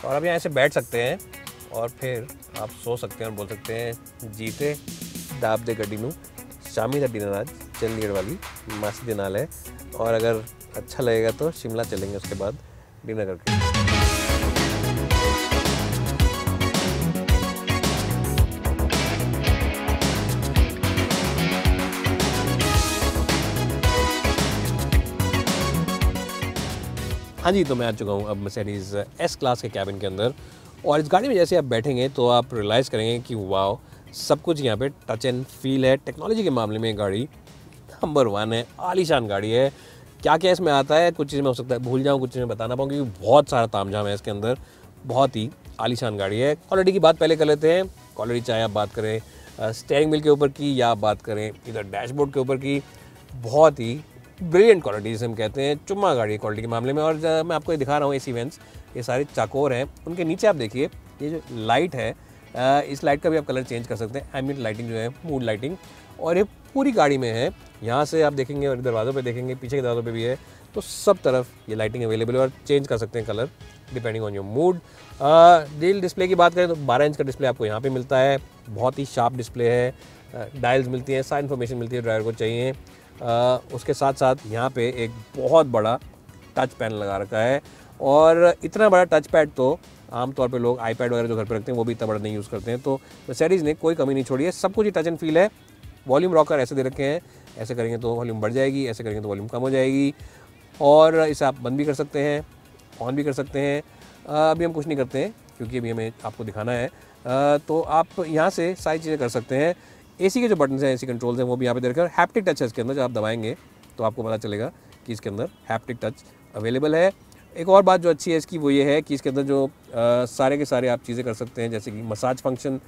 और आप यहाँ ऐसे बैठ सकते हैं और फिर आप सो सकते हैं और बोल सकते हैं जीते दाब दे गड्डी नू शामी का डिनर आज चंडीगढ़ वाली मस्त दिन नाल है। और अगर अच्छा लगेगा तो शिमला चलेंगे उसके बाद डिनर करके। हाँ जी, तो मैं आ चुका हूँ अब मर्सिडीज़ एस क्लास के कैबिन के अंदर। और इस गाड़ी में जैसे आप बैठेंगे तो आप रियलाइज़ करेंगे कि वाओ, सब कुछ यहाँ पे टच एंड फील है। टेक्नोलॉजी के मामले में गाड़ी नंबर 1 है, आलीशान गाड़ी है। क्या क्या इसमें आता है, कुछ चीज़ें हो सकता है भूल जाऊँ, कुछ चीज़ें बताना पाऊँ, क्योंकि बहुत सारा तामझाम है इसके अंदर। बहुत ही आलीशान गाड़ी है। क्वालिटी की बात पहले कर लेते हैं। क्वालिटी चाहे आप बात करें स्टीयरिंग व्हील के ऊपर की या आप बात करें इधर डैशबोर्ड के ऊपर की, बहुत ही ब्रिलियंट क्वालिटी जिसे हम कहते हैं, चुम्मा गाड़ी क्वालिटी के मामले में। और मैं आपको ये दिखा रहा हूँ एसी वेंट्स, ये सारे चाकोर हैं। उनके नीचे आप देखिए ये जो लाइट है, इस लाइट का भी आप कलर चेंज कर सकते हैं। एम्बिएंट लाइटिंग जो है, मूड लाइटिंग, और ये पूरी गाड़ी में है। यहाँ से आप देखेंगे और दरवाज़ों पे देखेंगे, पीछे के दरवाज़ों पे भी है, तो सब तरफ ये लाइटिंग अवेलेबल है और चेंज कर सकते हैं colour depending on your mood. Deal display की बात करें तो 12 इंच का डिस्प्ले आपको यहाँ पे मिलता है। बहुत ही शार्प डिस्प्ले है, डायल्स मिलती हैं, सारी इन्फॉर्मेशन मिलती है ड्राइवर को चाहिए। उसके साथ साथ यहाँ पे एक बहुत बड़ा टच पैनल लगा रखा है। और इतना बड़ा टच पैड तो आमतौर पे लोग आईपैड वगैरह जो घर पे रखते हैं वो भी इतना बड़ा नहीं यूज़ करते हैं। तो मर्सिडीज़ ने कोई कमी नहीं छोड़ी है, सब कुछ ही टच एंड फील है। वॉल्यूम रॉकर ऐसे दे रखे हैं, ऐसे करेंगे तो वॉल्यूम बढ़ जाएगी, ऐसे करेंगे तो वॉल्यूम कम हो जाएगी। और इसे आप बंद भी कर सकते हैं, ऑन भी कर सकते हैं। अभी हम कुछ नहीं करते हैं क्योंकि अभी हमें आपको दिखाना है। तो आप यहाँ से सारी चीज़ें कर सकते हैं। एसी के जो बटन हैं, एसी कंट्रोल्स हैं, वो भी यहाँ पे दे रखे हैं। हैप्टिक टच है इसके अंदर, जब आप दबाएंगे तो आपको पता चलेगा कि इसके अंदर हैप्टिक टच अवेलेबल है। एक और बात जो अच्छी है इसकी वो ये है कि इसके अंदर जो सारे के सारे आप चीज़ें कर सकते हैं, जैसे कि मसाज फंक्शन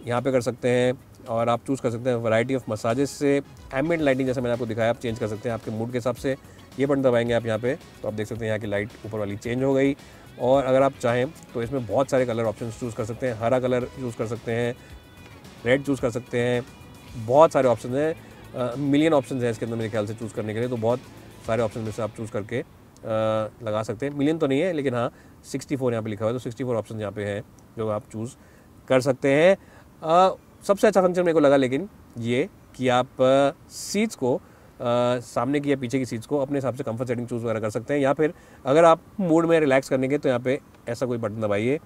यहाँ पे कर सकते हैं। और आप चूज़ कर सकते हैं वैरायटी ऑफ मसाजेस से। एम्बिएंट लाइटिंग जैसे मैंने आपको दिखाया, आप चेंज कर सकते हैं आपके मूड के हिसाब से। ये बटन दबाएंगे आप यहाँ पे तो आप देख सकते हैं यहाँ की लाइट ऊपर वाली चेंज हो गई। और अगर आप चाहें तो इसमें बहुत सारे कलर ऑप्शन चूज़ कर सकते हैं। हरा कलर यूज़ कर सकते हैं, रेड चूज़ कर सकते हैं, बहुत सारे ऑप्शन हैं। मिलियन ऑप्शन हैं इसके अंदर मेरे ख्याल से चूज़ करने के लिए। तो बहुत सारे ऑप्शन में से आप चूज़ करके लगा सकते हैं। मिलियन तो नहीं है लेकिन हाँ 64 यहाँ पे लिखा हुआ है, तो 64 ऑप्शन यहाँ पे हैं जो आप चूज़ कर सकते हैं। सबसे अच्छा फंक्शन मेरे को लगा लेकिन ये कि आप सीट्स को सामने की या पीछे की सीट्स को अपने हिसाब से कंफर्ट सेटिंग चूज़ वगैरह कर सकते हैं। या फिर अगर आप मूड में रिलैक्स करने के तो यहाँ पे ऐसा कोई बटन दबाइए,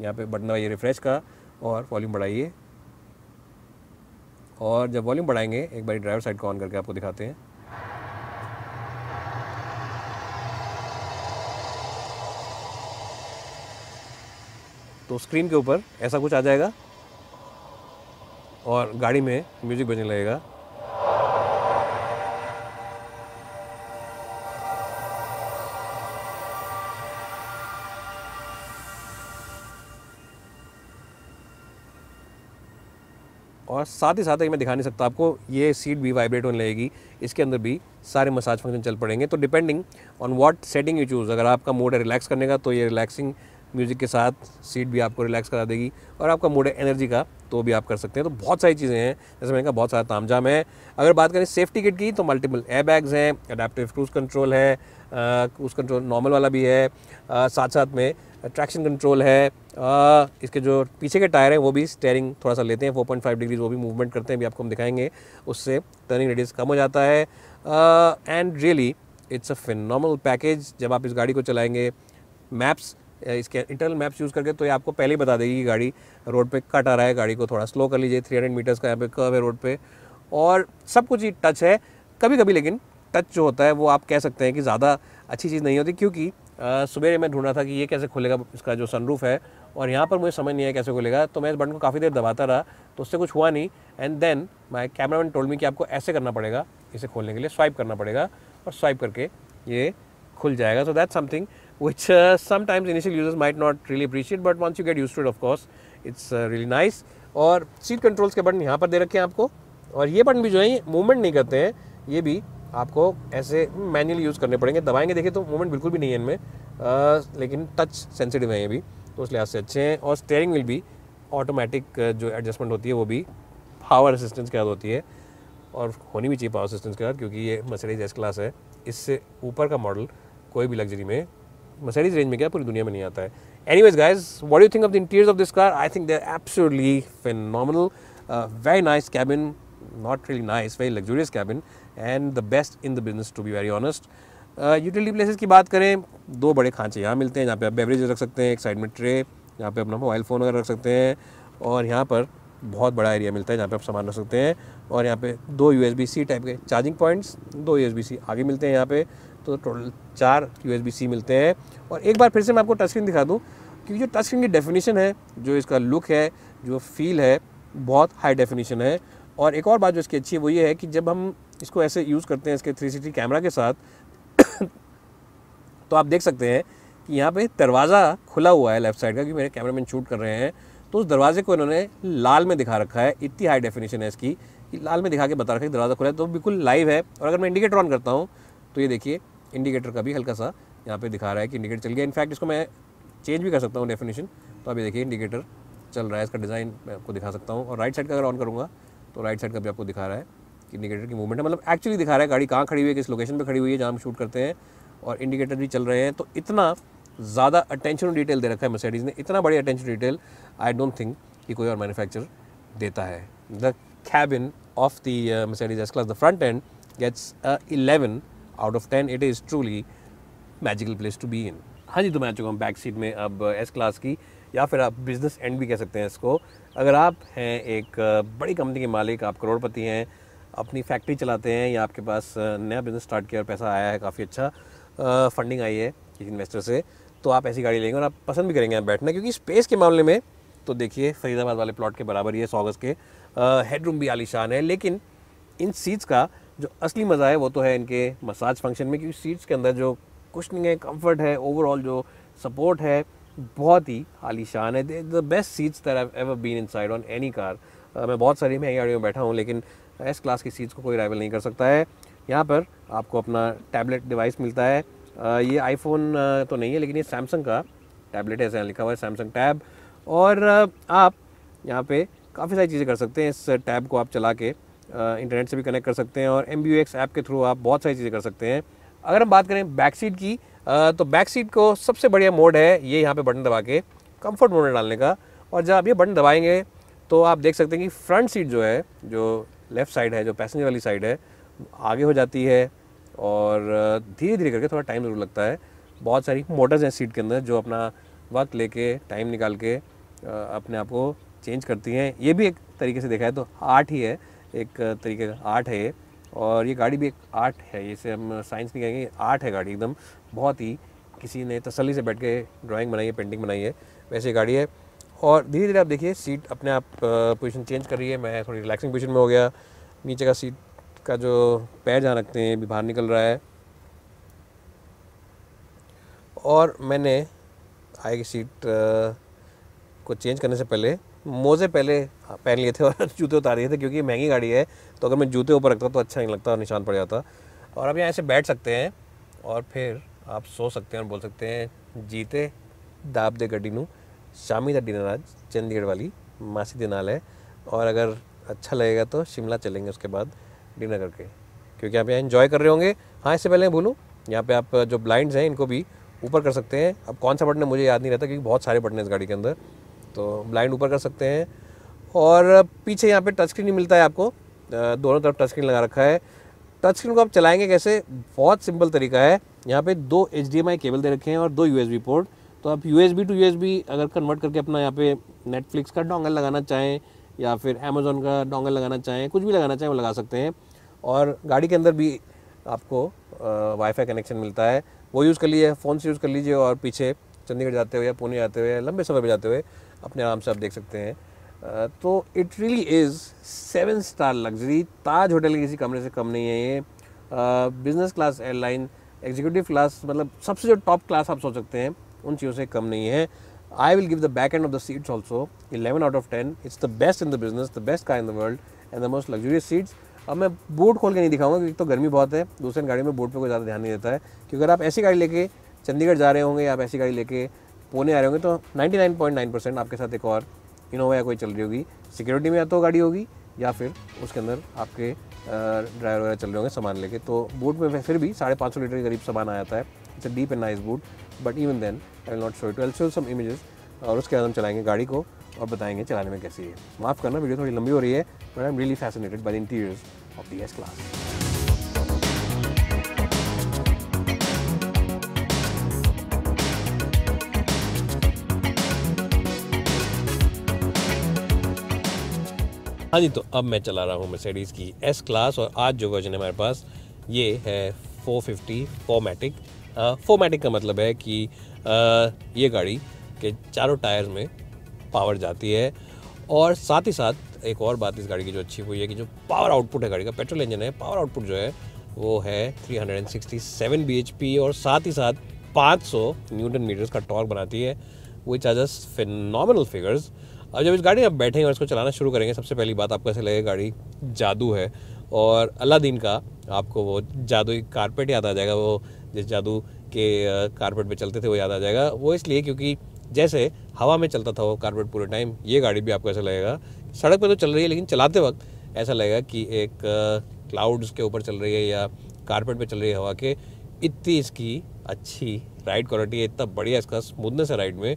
यहाँ पे बटन दबाइए रिफ्रेश का और वॉल्यूम बढ़ाइए। और जब वॉल्यूम बढ़ाएंगे, एक बार ड्राइवर साइड को ऑन करके आपको दिखाते हैं। तो स्क्रीन के ऊपर ऐसा कुछ आ जाएगा और गाड़ी में म्यूजिक बजने लगेगा। और साथ ही साथ मैं दिखा नहीं सकता आपको, ये सीट भी वाइब्रेट होने लगेगी। इसके अंदर भी सारे मसाज फंक्शन चल पड़ेंगे। तो depending on what setting you choose, अगर आपका मूड है रिलैक्स करने का तो ये रिलैक्सिंग म्यूज़िक के साथ सीट भी आपको रिलैक्स करा देगी। और आपका मूड है एनर्जी का तो भी आप कर सकते हैं। तो बहुत सारी चीज़ें हैं, जैसे मैंने कहा बहुत सारा तामझाम है। अगर बात करें सेफ्टी किट की तो मल्टीपल एयर बैग्स हैं, अडेप्टिव क्रूज़ कंट्रोल है, क्रूज़ कंट्रोल नॉर्मल वाला भी है, साथ साथ में ट्रैक्शन कंट्रोल है। इसके जो पीछे के टायर हैं वो भी स्टीयरिंग थोड़ा सा लेते हैं 4.5 डिग्रीज, वो भी मूवमेंट करते हैं, भी आपको हम दिखाएंगे। उससे टर्निंग रेडियस कम हो जाता है। And really it's a phenomenal package. जब आप इस गाड़ी को चलाएंगे, मैप्स इसके इंटरनल मैप्स यूज़ करके तो ये आपको पहले ही बता देगी कि गाड़ी रोड पे कट आ रहा है, गाड़ी को थोड़ा स्लो कर लीजिए। 300 मीटर्स का यहाँ पे कर्व है रोड पे, और सब कुछ ही टच है। कभी कभी लेकिन टच जो होता है वो आप कह सकते हैं कि ज़्यादा अच्छी चीज़ नहीं होती, क्योंकि सुबह मैं ढूंढ रहा था कि ये कैसे खुलेगा, इसका जो सनरूफ है, और यहाँ पर मुझे समझ नहीं आया कैसे खुलेगा। तो मैं इस बटन को काफ़ी देर दबाता रहा तो उससे कुछ हुआ नहीं। And then my cameraman told me कि आपको ऐसे करना पड़ेगा, इसे खोलने के लिए स्वाइप करना पड़ेगा, और स्वाइप करके ये खुल जाएगा। So that's something which sometimes initial users might not really appreciate, but once you get used to it of course it's really nice। और सीट कंट्रोल्स के बटन यहाँ पर दे रखे हैं आपको, और ये बटन भी जो है मूवमेंट नहीं करते हैं, ये भी आपको ऐसे मैन्युअली यूज़ करने पड़ेंगे। दबाएंगे देखिए तो मूवमेंट बिल्कुल भी नहीं है इनमें, लेकिन टच सेंसिटिव है ये भी, तो इस लिहाज से अच्छे हैं। और स्टीयरिंग व्हील भी ऑटोमेटिक जो एडजस्टमेंट होती है वो भी पावर असिस्टेंस के साथ होती है, और होनी भी चाहिए पावर असिस्टेंस के साथ, क्योंकि ये मर्सिडीज एस क्लास है। इससे ऊपर का मॉडल कोई भी लग्जरी में मर्सिडीज रेंज में क्या पूरी दुनिया में नहीं आता है। Anyways guys, what do you think of the interiors of this car? I think they are absolutely phenomenal, very nice cabin, not really nice, very luxurious cabin and the best in the business to be very honest. Utility places की बात करें, 2 बड़े खांचे यहाँ मिलते हैं जहाँ पे आप बेवरेज रख सकते हैं, एक साइड में ट्रे जहाँ पे अपना मोबाइल फ़ोन वगैरह रख सकते हैं, और यहाँ पर बहुत बड़ा एरिया मिलता है जहाँ पे आप सामान रख सकते हैं। और यहाँ पे 2 USB-C टाइप के चार्जिंग पॉइंट्स, 2 USB-C आगे मिलते हैं यहाँ पे, तो टोटल 4 USB-C मिलते हैं। और एक बार फिर से मैं आपको टच स्क्रीन दिखा दूँ, क्योंकि जो टच स्क्रीन की डेफिनेशन है, जो इसका लुक है, जो फील है, बहुत हाई डेफिनेशन है। और एक और बात जो इसकी अच्छी है वो ये है कि जब हम इसको ऐसे यूज़ करते हैं इसके 360 कैमरा के साथ तो आप देख सकते हैं कि यहाँ पे दरवाज़ा खुला हुआ है लेफ़्ट साइड का, क्योंकि मेरे कैमरामैन शूट कर रहे हैं, तो उस दरवाजे को इन्होंने लाल में दिखा रखा है। इतनी हाई डेफिनेशन है इसकी कि लाल में दिखा के बता रखा है कि दरवाज़ा खुला है, तो बिल्कुल लाइव है। और अगर मैं इंडिकेटर ऑन करता हूँ तो ये देखिए इंडिकेटर का भी हल्का सा यहाँ पे दिखा रहा है कि इंडिकेटर चल गया। इनफैक्ट इसको मैं चेंज भी कर सकता हूँ डेफिनेशन, तो अभी देखिए इंडिकेटर चल रहा है। इसका डिज़ाइन मैं आपको दिखा सकता हूँ। और राइट साइड का अगर ऑन करूँगा तो राइट साइड का भी आपको दिखा रहा है कि इंडिकेटर की मूवमेंट है, मतलब एक्चुअली दिखा रहा है गाड़ी कहाँ खड़ी हुई है, किस लोकेशन पे खड़ी हुई है जहाँ हम शूट करते हैं, और इंडिकेटर भी चल रहे हैं। तो इतना ज़्यादा अटेंशन टू डिटेल दे रखा है मर्सिडीज़ ने, इतना बड़ी attention to detail I don't think कि कोई और मैन्युफैक्चरर देता है। The cabin of the Mercedes S class, the front end gets 11 out of 10। It is truly magical place to be in. हाँ जी, तो मैं आ चुका हूँ बैक सीट में अब एस क्लास की, या फिर आप बिज़नेस एंड भी कह सकते हैं इसको। अगर आप हैं एक बड़ी कंपनी के मालिक, आप करोड़पति हैं, अपनी फैक्ट्री चलाते हैं, या आपके पास नया बिज़नेस स्टार्ट किया और पैसा आया है, काफ़ी अच्छा फंडिंग आई है किसी इन्वेस्टर से, तो आप ऐसी गाड़ी लेंगे और आप पसंद भी करेंगे यहाँ बैठना, क्योंकि स्पेस के मामले में तो देखिए फरीदाबाद वाले प्लॉट के बराबर ही है, 100 गज के। हेडरूम भी आलीशान है, लेकिन इन सीट्स का जो असली मज़ा है वो तो है इनके मसाज फंक्शन में, क्योंकि सीट्स के अंदर जो कुशनिंग है, कंफर्ट है, ओवरऑल जो सपोर्ट है, बहुत ही आलीशान है। The best seats that I have ever been inside on any car. मैं बहुत सारी महंगी गाड़ियों में बैठा हूँ, लेकिन एस क्लास की सीट्स को कोई राइवल नहीं कर सकता है। यहाँ पर आपको अपना टैबलेट डिवाइस मिलता है। ये आईफोन तो नहीं है, लेकिन ये सैमसंग का टैबलेट है, ऐसा लिखा हुआ है सैमसंग टैब। और आप यहाँ पे काफ़ी सारी चीज़ें कर सकते हैं। इस टैब को आप चला के इंटरनेट से भी कनेक्ट कर सकते हैं, और MBUX ऐप के थ्रू आप बहुत सारी चीज़ें कर सकते हैं। अगर हम बात करें बैक सीट की, तो बैक सीट को सबसे बढ़िया मोड है ये यहाँ पे बटन दबा के कंफर्ट मोड में डालने का। और जब आप ये बटन दबाएंगे तो आप देख सकते हैं कि फ्रंट सीट जो है, जो लेफ़्ट साइड है, जो पैसेंजर वाली साइड है, आगे हो जाती है, और धीरे धीरे करके थोड़ा टाइम ज़रूर लगता है। बहुत सारी मोटर्स हैं सीट के अंदर जो अपना वक्त लेके, टाइम निकाल के अपने आप को चेंज करती हैं। ये भी एक तरीके से देखा है तो आर्ट ही है, एक तरीके का आर्ट है ये। और ये गाड़ी भी एक आर्ट है, इसे हम साइंस नहीं कहेंगे, आर्ट है गाड़ी एकदम। बहुत ही किसी ने तसल्ली से बैठ के ड्राइंग बनाई है, पेंटिंग बनाई है, वैसे गाड़ी है। और धीरे धीरे आप देखिए सीट अपने आप पोजीशन चेंज कर रही है। मैं थोड़ी रिलैक्सिंग पोजीशन में हो गया, नीचे का सीट का जो पैर जहाँ रखते हैं भी बाहर निकल रहा है। और मैंने आगे की सीट को चेंज करने से पहले मोज़े पहले पहन लिए थे और जूते उतार दिए थे, क्योंकि ये महंगी गाड़ी है, तो अगर मैं जूते ऊपर रखता तो अच्छा नहीं लगता और निशान पड़ जाता। और अब यहाँ ऐसे बैठ सकते हैं और फिर आप सो सकते हैं और बोल सकते हैं, जीते दाब दे गड्डी नू शामी दा डिनर आज चंडीगढ़ वाली मासी दे नाल है। और अगर अच्छा लगेगा तो शिमला चलेंगे उसके बाद डिनर करके, क्योंकि आप यहाँ एंजॉय कर रहे होंगे। हाँ, इससे पहले भूलूँ, यहाँ पे आप जो ब्लाइंड्स हैं इनको भी ऊपर कर सकते हैं। अब कौन सा बटन है मुझे याद नहीं रहता, क्योंकि बहुत सारे बटन हैं इस गाड़ी के अंदर, तो ब्लाइंड ऊपर कर सकते हैं। और पीछे यहाँ पे टच स्क्रीन ही मिलता है आपको, दोनों तरफ टच स्क्रीन लगा रखा है। टच स्क्रीन को आप चलाएंगे कैसे, बहुत सिंपल तरीका है। यहाँ पे 2 HDMI केबल दे रखे हैं और 2 USB पोर्ट। तो आप USB टू USB अगर कन्वर्ट करके अपना यहाँ पे नेटफ्लिक्स का डोंगल लगाना चाहें, या फिर अमेज़ॉन का डोंगल लगाना चाहें, कुछ भी लगाना चाहें वो लगा सकते हैं। और गाड़ी के अंदर भी आपको वाईफाई कनेक्शन मिलता है, वो यूज़ कर लीजिए, फ़ोन से यूज़ कर लीजिए, और पीछे चंडीगढ़ जाते हुए या पुणे जाते हुए लंबे सफ़र पे जाते हुए अपने आराम से आप देख सकते हैं। तो it really is 7 star luxury. Taj hotel के किसी कमरे से कम नहीं है ये। Business class airline, executive class, मतलब सबसे जो टॉप क्लास आप सोच सकते हैं उन चीज़ों से कम नहीं है। I will give the back end of the seats also 11 out of 10। It's the best in the business, the best car in the world and the most luxurious seats. अब मैं बोर्ड खोल के नहीं दिखाऊंगा, क्योंकि तो गर्मी बहुत है, दूसरे गाड़ी में बोर्ड पे कोई ज़्यादा ध्यान नहीं देता है। क्योंकि अगर आप ऐसी गाड़ी लेके चंडीगढ़ जा रहे होंगे, या आप ऐसी गाड़ी लेके पुणे आ रहे होंगे, तो 99.9% आपके साथ एक और इनोवा या कोई चल रही होगी। सिक्योरिटी में या तो गाड़ी होगी, या फिर उसके अंदर आपके ड्राइवर वगैरह चल रहे होंगे सामान लेके। तो बूट में फिर भी 550 लीटर के करीब सामान आ जाता है। It's a deep and nice boot. But even then I will not show it, I will show some images और उसके बाद हम चलाएंगे गाड़ी को और बताएंगे चलाने में कैसी है। माफ़ करना वीडियो थोड़ी लंबी हो रही है, but I am really fascinated by the interiors of the S class. हाँ जी, तो अब मैं चला रहा हूँ मर्सिडीज़ की एस क्लास और आज जो वर्जन है हमारे पास ये है 450 4MATIC। 4MATIC का मतलब है कि ये गाड़ी के चारों टायर्स में पावर जाती है और साथ ही साथ एक और बात इस गाड़ी की जो अच्छी हुई है कि जो पावर आउटपुट है गाड़ी का, पेट्रोल इंजन है, पावर आउटपुट जो है वो है 367 bhp और साथ ही साथ 500 न्यूटन मीटर्स का टॉर्क बनाती है, which are just phenomenal figures. अब जब इस गाड़ी में आप बैठेंगे और इसको चलाना शुरू करेंगे, सबसे पहली बात आपको ऐसे लगेगा गाड़ी जादू है और अलादीन का आपको वो जादुई कारपेट याद आ जाएगा, वो जिस जादू के कारपेट पे चलते थे वो याद आ जाएगा। वो इसलिए क्योंकि जैसे हवा में चलता था वो कारपेट पूरे टाइम, ये गाड़ी भी आपको ऐसा लगेगा सड़क पे तो चल रही है लेकिन चलाते वक्त ऐसा लगेगा कि एक क्लाउड्स के ऊपर चल रही है या कारपेट पे चल रही है हवा के। इतनी इसकी अच्छी राइड क्वालिटी है, इतना बढ़िया इसका स्मूथनेस है राइड में।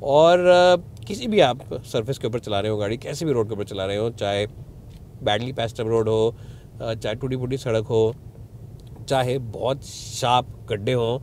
और किसी भी आप सरफेस के ऊपर चला रहे हो गाड़ी, कैसे भी रोड के ऊपर चला रहे हो, चाहे बैडली पैच्ड रोड हो, चाहे टूटी फूटी सड़क हो, चाहे बहुत शार्प गड्ढे हों,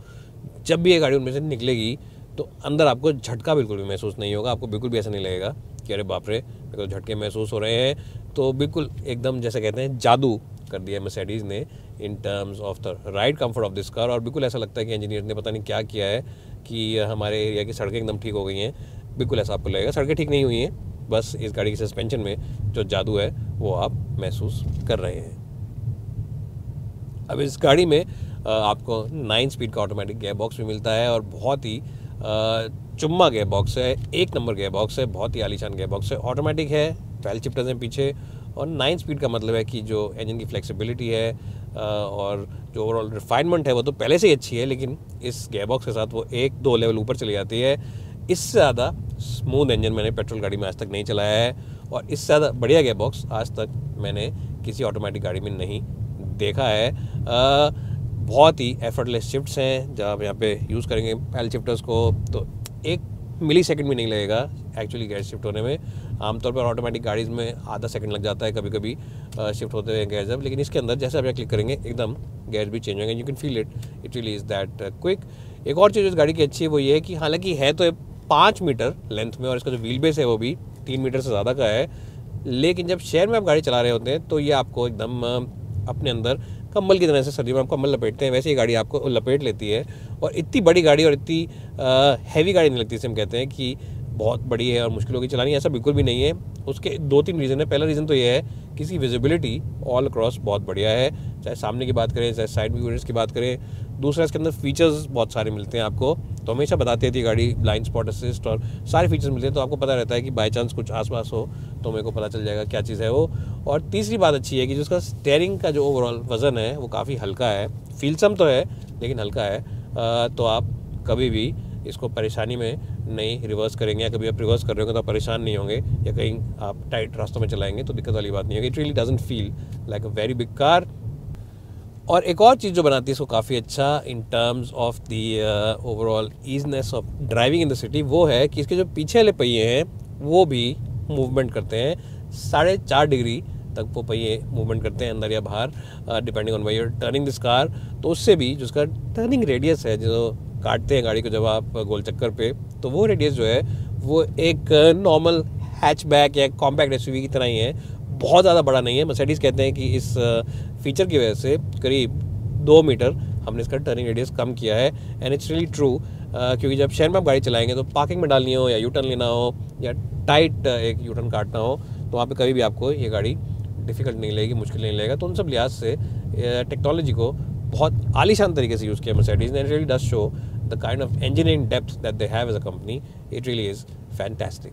जब भी ये गाड़ी उनमें से निकलेगी तो अंदर आपको झटका बिल्कुल भी महसूस नहीं होगा। आपको बिल्कुल भी ऐसा नहीं लगेगा कि अरे बाप रे मेरे को झटके महसूस हो रहे हैं। तो बिल्कुल एकदम जैसे कहते हैं जादू कर दिया मर्सिडीज़ ने in terms of the ride comfort of this car. और बिल्कुल ऐसा लगता है कि इंजीनियर ने पता नहीं क्या किया है कि हमारे एरिया की सड़कें एकदम ठीक हो गई हैं। बिल्कुल ऐसा आपको लगेगा, सड़कें ठीक नहीं हुई हैं, बस इस गाड़ी की सस्पेंशन में जो जादू है वो आप महसूस कर रहे हैं। अब इस गाड़ी में आपको 9 स्पीड का ऑटोमेटिक गेयर बॉक्स भी मिलता है और बहुत ही चुम्मा गेयर बॉक्स है, एक नंबर गेयर बॉक्स है, बहुत ही आलीशान गेयर बॉक्स है। ऑटोमेटिक है, 12 शिफ्टर्स हैं पीछे और 9 स्पीड का मतलब है कि जो इंजन की फ्लेक्सिबिलिटी है और जो ओवरऑल रिफाइनमेंट है वो तो पहले से ही अच्छी है, लेकिन इस गेयर बॉक्स के साथ वो 1-2 लेवल ऊपर चली जाती है। इससे ज़्यादा स्मूथ इंजन मैंने पेट्रोल गाड़ी में आज तक नहीं चलाया है और इससे ज़्यादा बढ़िया गेयर बॉक्स आज तक मैंने किसी ऑटोमेटिक गाड़ी में नहीं देखा है। बहुत ही एफर्टलेस शिफ्ट्स हैं, जब आप यहाँ पे यूज़ करेंगे पैल शिफ्टर्स को तो 1 मिली सेकेंड भी नहीं लगेगा एक्चुअली गेयर शिफ्ट होने में। आमतौर पर ऑटोमेटिक गाड़ीज़ में आधा सेकंड लग जाता है कभी कभी शिफ्ट होते हैं गेयर जब, लेकिन इसके अंदर जैसे आप यहाँ क्लिक करेंगे एकदम गेयर भी चेंज होंगे, you can feel it really is that quick. एक और चीज़ इस गाड़ी की अच्छी है वो ये है कि हालांकि है तो 5 मीटर लेंथ में और इसका जो व्हील बेस है वो भी 3 मीटर से ज़्यादा का है, लेकिन जब शहर में आप गाड़ी चला रहे होते हैं तो ये आपको एकदम अपने अंदर कम्बल की तरह से सर्दी में आप कम्बल लपेटते हैं वैसे ही गाड़ी आपको लपेट लेती है। और इतनी बड़ी गाड़ी और इतनी हैवी गाड़ी नहीं लगती, इसे हम कहते हैं कि बहुत बड़ी है और मुश्किल होगी चलानी, ऐसा बिल्कुल भी नहीं है। उसके 2-3 रीज़न है। पहला रीज़न तो ये है कि इसकी विजिबिलिटी ऑल अक्रॉस बहुत बढ़िया है, चाहे सामने की बात करें चाहे साइड व्यू मिरर्स की बात करें। दूसरा इसके अंदर फीचर्स बहुत सारे मिलते हैं आपको, तो हमेशा बताती रहती है गाड़ी ब्लाइंड स्पॉट असिस्ट और सारे फीचर्स मिलते हैं, तो आपको पता रहता है कि बाई चांस कुछ आसपास हो तो मेरे को पता चल जाएगा क्या चीज़ है वो। और तीसरी बात अच्छी है कि जो उसका स्टेयरिंग का जो ओवरऑल वज़न है वो काफ़ी हल्का है, फीलसम तो है लेकिन हल्का है। तो आप कभी भी इसको परेशानी में नहीं रिवर्स करेंगे या कभी आप रिवर्स कर रहे होंगे तो आप परेशान नहीं होंगे या कहीं आप टाइट रास्तों में चलाएंगे तो दिक्कत वाली बात नहीं होगी। It really doesn't feel like a very big car. और एक और चीज़ जो बनाती है इसको काफ़ी अच्छा in terms of the overall easiness of driving in the city वो है कि इसके जो पीछे वाले पहिए हैं वो भी मूवमेंट करते हैं, 4.5 डिग्री तक वो पहिए मूवमेंट करते हैं अंदर या बाहर depending on why you're turning this car. तो उससे भी जो उसका टर्निंग रेडियस है, जो काटते हैं गाड़ी को जब आप गोल चक्कर पे, तो वो रेडियस जो है वो एक नॉर्मल हैचबैक या कॉम्पैक्ट एसयूवी की तरह ही है, बहुत ज़्यादा बड़ा नहीं है। मर्सिडीज़ कहते हैं कि इस फीचर की वजह से करीब 2 मीटर हमने इसका टर्निंग रेडियस कम किया है। एंड इट्स रियली ट्रू, क्योंकि जब शहर में आप गाड़ी चलाएंगे तो पार्किंग में डालनी हो या यू टर्न लेना हो या टाइट एक यू टर्न काटना हो तो वहाँ पे कभी भी आपको ये गाड़ी डिफ़िकल्ट नहीं लगेगी, मुश्किल नहीं लगेगा। तो उन सब लिहाज से टेक्नोलॉजी को बहुत आलीशान तरीके से यूज़ किया मर्सिडीज़ ने। It really does show the kind of engineering depth that they have as a company. It really is fantastic.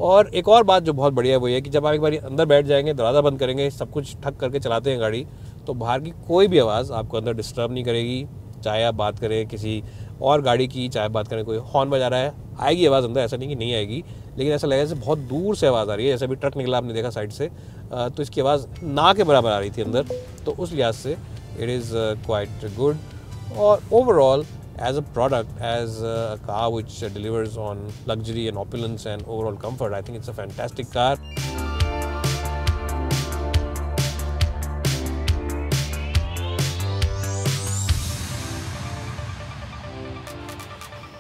और एक और बात जो बहुत बढ़िया है वो ये कि जब आप एक बार अंदर बैठ जाएंगे, दरवाज़ा बंद करेंगे, सब कुछ ठक करके चलाते हैं गाड़ी, तो बाहर की कोई भी आवाज़ आपको अंदर डिस्टर्ब नहीं करेगी। चाहे आप बात करें किसी और गाड़ी की, चाहे बात करें कोई हॉर्न बजा रहा है, आएगी आवाज़ अंदर, ऐसा नहीं कि नहीं आएगी, लेकिन ऐसा लगेगा जैसे बहुत दूर से आवाज़ आ रही है। जैसे अभी ट्रक निकला आपने देखा साइड से, तो इसकी आवाज़ ना के बराबर आ रही थी अंदर, तो उस लिहाज से इट इज़ क्वाइट गुड। और overall as a product, as a car which delivers on luxury and opulence and overall comfort, I think it's a fantastic car.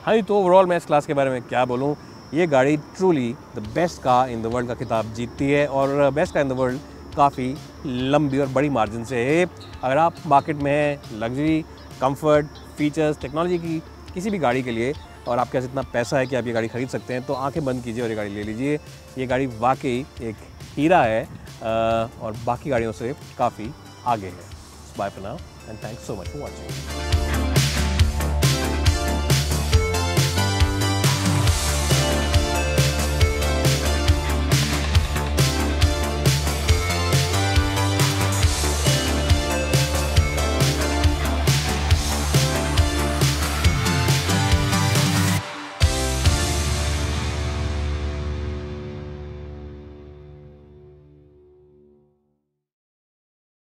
हाँ जी, तो ओवरऑल मैं इस क्लास के बारे में क्या बोलूँ, ये गाड़ी truly the best car in the world का खिताब जीतती है और best car in the world काफ़ी लंबी और बड़ी मार्जिन से है। अगर आप मार्केट में हैं लग्जरी, कंफर्ट, फीचर्स, टेक्नोलॉजी की किसी भी गाड़ी के लिए और आपके पास इतना पैसा है कि आप ये गाड़ी खरीद सकते हैं, तो आंखें बंद कीजिए और ये गाड़ी ले लीजिए। ये गाड़ी वाकई एक हीरा है और बाकी गाड़ियों से काफ़ी आगे है। Bye for now and thanks so much for watching.